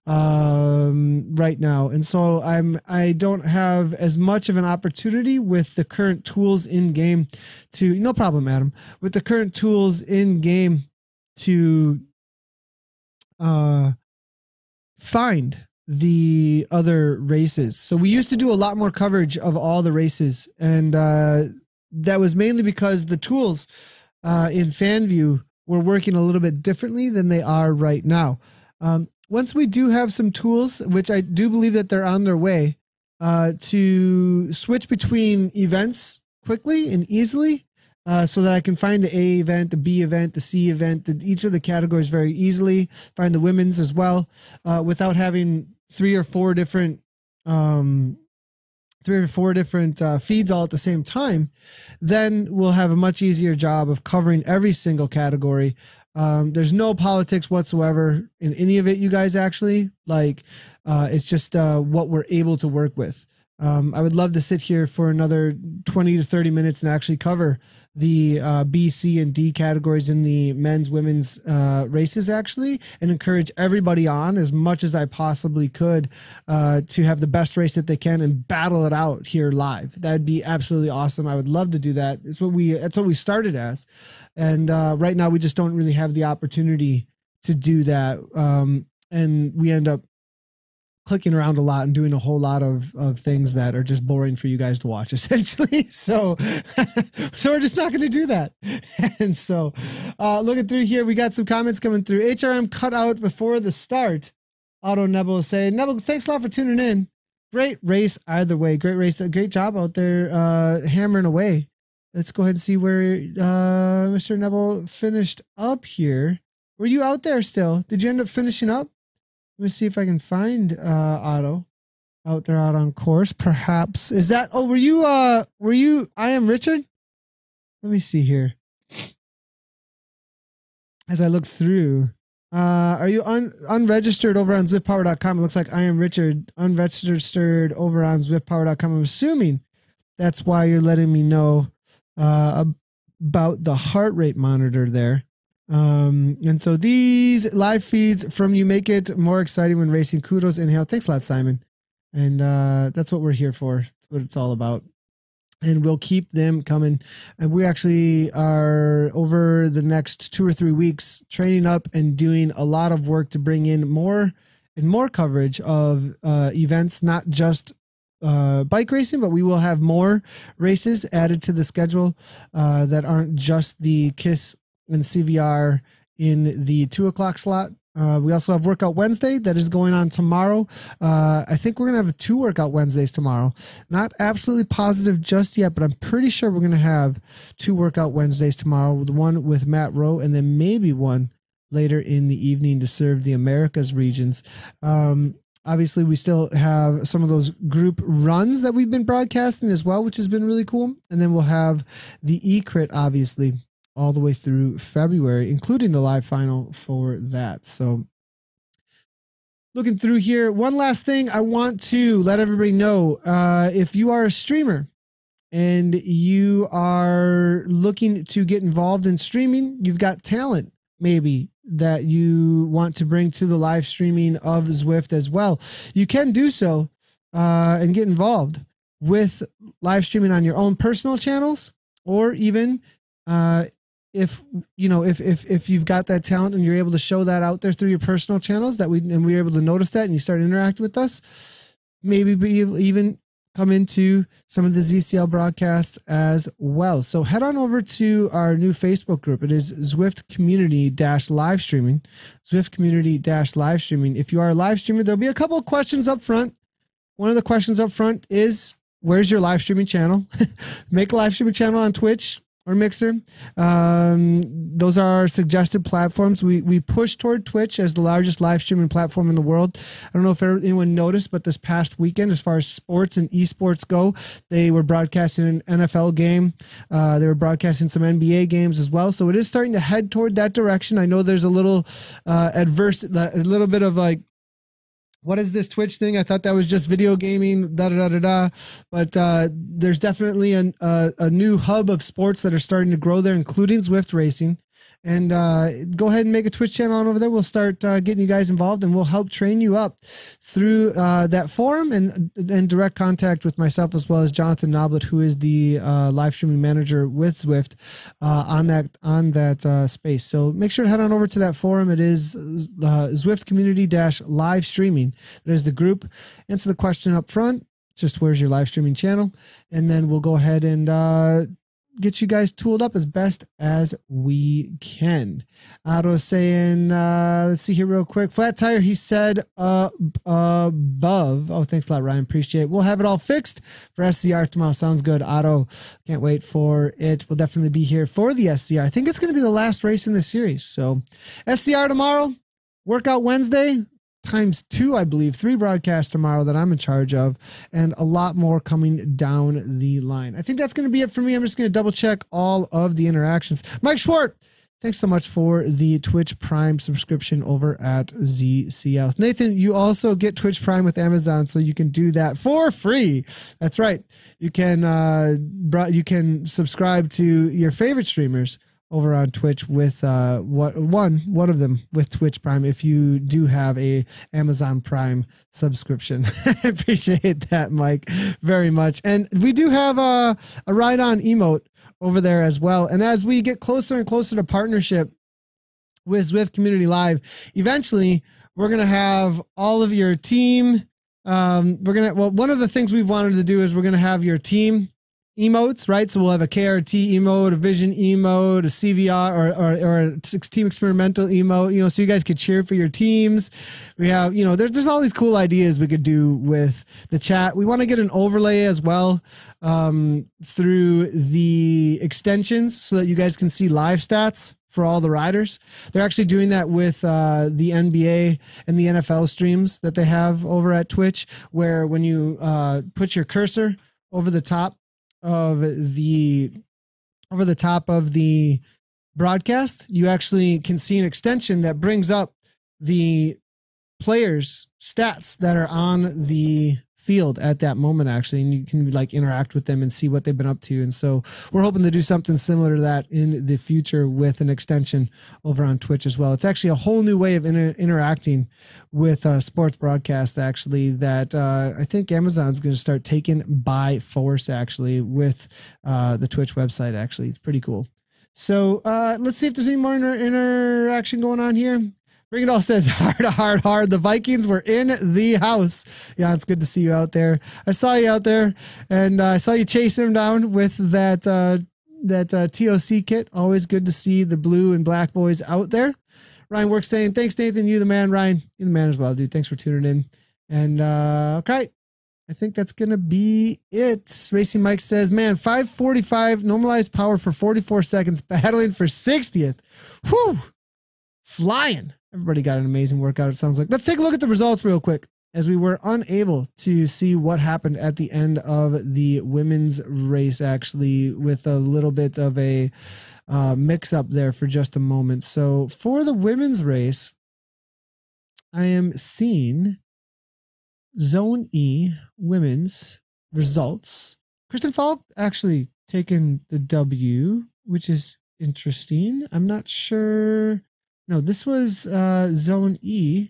right now. And so I don't have as much of an opportunity with the current tools in game to, no problem, Adam, with the current tools in game to find the other races. So we used to do a lot more coverage of all the races, and that was mainly because the tools in FanView were working a little bit differently than they are right now. Once we do have some tools, which I do believe that they're on their way, to switch between events quickly and easily, so that I can find the A event, the B event, the C event, each of the categories very easily, find the women's as well, without having three or four different feeds all at the same time. Then we'll have a much easier job of covering every single category. There's no politics whatsoever in any of it, you guys, actually. Like, it's just what we're able to work with. I would love to sit here for another 20 to 30 minutes and actually cover the B, C, and D categories in the men's, women's races, actually, and encourage everybody on as much as I possibly could to have the best race that they can and battle it out here live. That'd be absolutely awesome. I would love to do that. That's what we started as. And right now we just don't really have the opportunity to do that. And we end up clicking around a lot and doing a whole lot of things that are just boring for you guys to watch, essentially. So we're just not going to do that. And so looking through here, we got some comments coming through. HRM cut out before the start. Auto Nebel saying, Nebel, thanks a lot for tuning in. Great race either way. Great race. Great job out there hammering away. Let's go ahead and see where Mr. Nebel finished up here. Were you out there still? Did you end up finishing up? Let me see if I can find Otto out there out on course. Perhaps is that? Oh, were you? I am Richard. Let me see here. As I look through, are you unregistered over on ZwiftPower.com? It looks like I am Richard, unregistered over on ZwiftPower.com. I'm assuming that's why you're letting me know about the heart rate monitor there. And so these live feeds from you make it more exciting when racing. Kudos, inhale. Thanks a lot, Simon. And that's what we're here for. That's what it's all about. And we'll keep them coming. And we actually are, over the next 2 or 3 weeks, training up and doing a lot of work to bring in more and more coverage of events, not just bike racing, but we will have more races added to the schedule that aren't just the KISS and CVR in the 2 o'clock slot. We also have Workout Wednesday that is going on tomorrow. I think we're going to have 2 Workout Wednesdays tomorrow. Not absolutely positive just yet, but I'm pretty sure we're going to have 2 Workout Wednesdays tomorrow. The one with Matt Rowe and then maybe one later in the evening to serve the Americas regions. Obviously, we still have some of those group runs that we've been broadcasting as well, which has been really cool. And then we'll have the E-Crit, obviously, all the way through February, including the live final for that. So looking through here, one last thing I want to let everybody know. If you are a streamer and you are looking to get involved in streaming, you've got talent maybe that you want to bring to the live streaming of Zwift as well, you can do so and get involved with live streaming on your own personal channels, or even if you've got that talent and you're able to show that out there through your personal channels, we're able to notice that and you start interacting with us, maybe even come into some of the ZCL broadcasts as well. So head on over to our new Facebook group. It is Zwift Community-Live Streaming. Zwift Community-Live Streaming. If you are a live streamer, there'll be a couple of questions up front. One of the questions up front is, where's your live streaming channel? Make a live streaming channel on Twitch or Mixer. Those are our suggested platforms. We push toward Twitch as the largest live streaming platform in the world. I don't know if anyone noticed, but this past weekend, as far as sports and esports go, they were broadcasting an NFL game. They were broadcasting some NBA games as well. So it is starting to head toward that direction. I know there's a little a little bit of like, what is this Twitch thing? I thought that was just video gaming, But there's definitely a new hub of sports that are starting to grow there, including Zwift racing. And go ahead and make a Twitch channel on over there. We'll start getting you guys involved, and we'll help train you up through that forum and direct contact with myself, as well as Jonathan Noblet, who is the live streaming manager with Zwift on that space. So make sure to head on over to that forum. It is Zwift Community-Live Streaming. There's the group. Answer the question up front. Just where's your live streaming channel? And then we'll go ahead and get you guys tooled up as best as we can. Otto saying, let's see here real quick. Flat tire, he said above. Oh, thanks a lot, Ryan. Appreciate it. We'll have it all fixed for SCR tomorrow. Sounds good, Otto. Can't wait for it. We'll definitely be here for the SCR. I think it's going to be the last race in the series. So SCR tomorrow, workout Wednesday, ×2, I believe, 3 broadcasts tomorrow that I'm in charge of, and a lot more coming down the line. I think that's going to be it for me. I'm just going to double check all of the interactions. Mike Schwartz, thanks so much for the Twitch Prime subscription over at ZCL. Nathan, you also get Twitch Prime with Amazon, so you can do that for free. That's right. You can subscribe to your favorite streamers over on Twitch with one of them with Twitch Prime if you do have a Amazon Prime subscription. I appreciate that, Mike, very much. And we do have a ride on emote over there as well. And as we get closer and closer to partnership with Zwift Community Live, eventually we're going to have all of your team. One of the things we've wanted to do is we're going to have your team emotes, right? So we'll have a KRT emote, a Vision emote, a CVR or a team experimental emote, so you guys could cheer for your teams. We have, there's all these cool ideas we could do with the chat. We want to get an overlay as well through the extensions so that you guys can see live stats for all the riders. They're actually doing that with the NBA and the NFL streams that they have over at Twitch, where when you put your cursor over the top of the broadcast, you actually can see an extension that brings up the players' stats that are on the field at that moment, actually, and you can interact with them and see what they've been up to. And so we're hoping to do something similar to that in the future with an extension over on Twitch as well. It's actually a whole new way of interacting with sports broadcasts, actually, that I think Amazon's going to start taking by force, actually, with the Twitch website. Actually, it's pretty cool. So let's see if there's any more interaction going on here. Bring It All says hard. The Vikings were in the house. Yeah, it's good to see you out there. I saw you out there, and I saw you chasing him down with that TOC kit. Always good to see the blue and black boys out there. Ryan Works saying, thanks, Nathan. You the man, Ryan. You the man as well, dude. Thanks for tuning in. And okay, I think that's going to be it. Racing Mike says, man, 5:45 normalized power for 44 seconds, battling for 60th. Whew, flying. Everybody got an amazing workout, it sounds like. Let's take a look at the results real quick, as we were unable to see what happened at the end of the women's race, actually, with a little bit of a mix-up there for just a moment. So for the women's race, I am seeing Zone E women's results. Kristen Falk actually taking the W, which is interesting. I'm not sure. No, this was Zone E,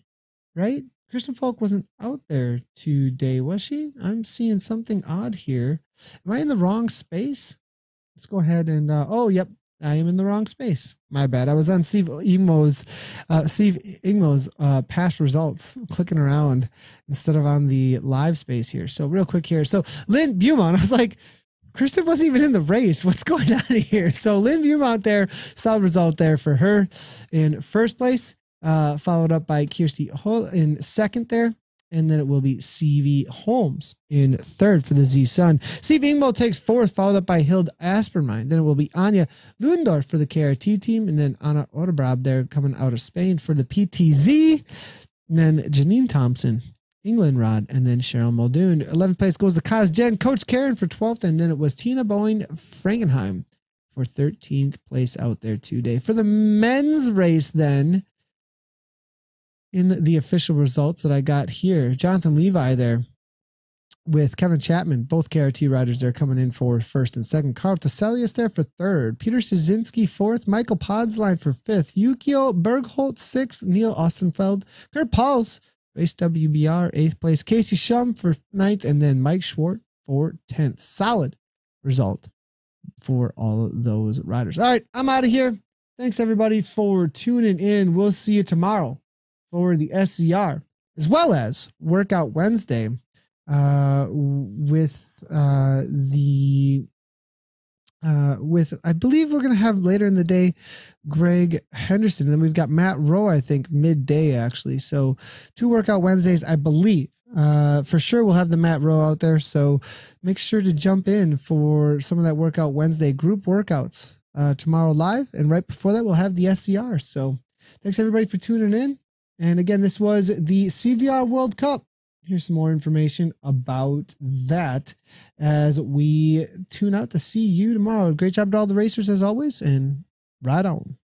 right? Kristen Falk wasn't out there today, was she? I'm seeing something odd here. Am I in the wrong space? Let's go ahead and, oh, yep, I am in the wrong space. My bad. I was on Steve Ingmo's past results, clicking around instead of on the live space here. So real quick here. So Lynn Beaumont, I was like, Kristen wasn't even in the race. What's going on here? So Lynn Beaumont there, solid result there for her in first place, followed up by Kirsty Hull in second there. And then it will be CV Holmes in third for the Z Sun. Steve Ingmo takes fourth, followed up by Hild Aspermine. Then it will be Anya Ludendorff for the KRT team. And then Anna Odebrab there coming out of Spain for the PTZ. And then Janine Thompson, England Rod, and then Cheryl Muldoon. 11th place goes to Cosgen, Coach Karen for 12th, and then it was Tina Boeing Frankenheim for 13th place out there today. For the men's race then, in the official results that I got here, Jonathan Levi there with Kevin Chapman, both KRT riders there coming in for first and second. Carl Teselius there for third. Peter Szynski fourth. Michael Podsline for fifth. Yukio Bergholt sixth. Neil Ostenfeld. Kurt Pauls, Race WBR, 8th place. Casey Shum for 9th, and then Mike Schwartz for 10th. Solid result for all of those riders. All right, I'm out of here. Thanks, everybody, for tuning in. We'll see you tomorrow for the SCR, as well as Workout Wednesday with the I believe we're going to have later in the day, Greg Henderson. And then we've got Matt Rowe, I think midday actually. So 2 workout Wednesdays, I believe. For sure we'll have the Matt Rowe out there. So make sure to jump in for some of that workout Wednesday group workouts, tomorrow live. And right before that, we'll have the SCR. So thanks everybody for tuning in. And again, this was the CVR World Cup. Here's some more information about that as we tune out to see you tomorrow. Great job to all the racers as always, and ride on.